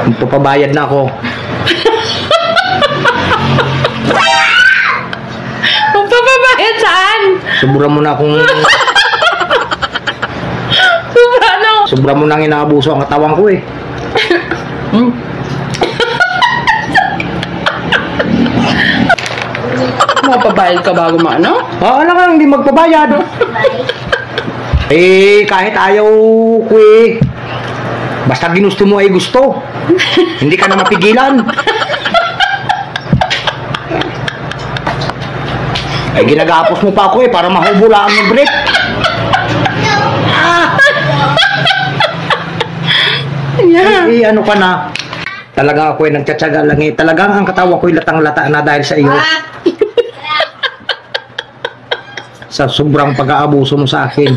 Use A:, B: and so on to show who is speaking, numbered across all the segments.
A: Papabayad na ako.
B: Magpapabayad saan?
A: Sobra mo na akong...
B: Sobra na.
A: Sobra mo nang inaabuso ang katawan ko eh.
B: Mapabayad ka bago maano?
A: Alam ka hindi magpabayad. Eh, kahit ayaw ko eh. Basta ginusto mo ay gusto. Hindi ka na mapigilan. Ay, ginagapos mo pa ako eh, para mahubula ang brief.
B: Yeah.
A: Eh, ano ka na? Talaga ako ay nagtsatsaga lang eh. Talagang ang katawan ko ay latang-lata na dahil sa iyo. Sa sobrang pag-aabuso mo sa akin.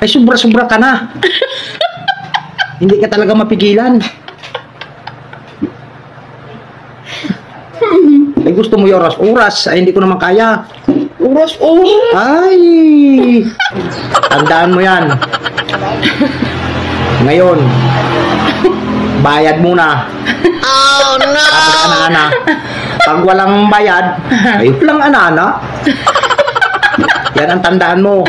A: Ay, sobra-sobra ka na. Hindi ka talaga mapigilan. Ay, gusto mo yung oras-oras. Ay, hindi ko naman kaya.
B: Oras-oras.
A: Ay! Tandaan mo yan. Ngayon, bayad muna.
B: Oh no!
A: Tapos ana-ana. Pag walang bayad, ay walang ana-ana. Yan ang tandaan mo.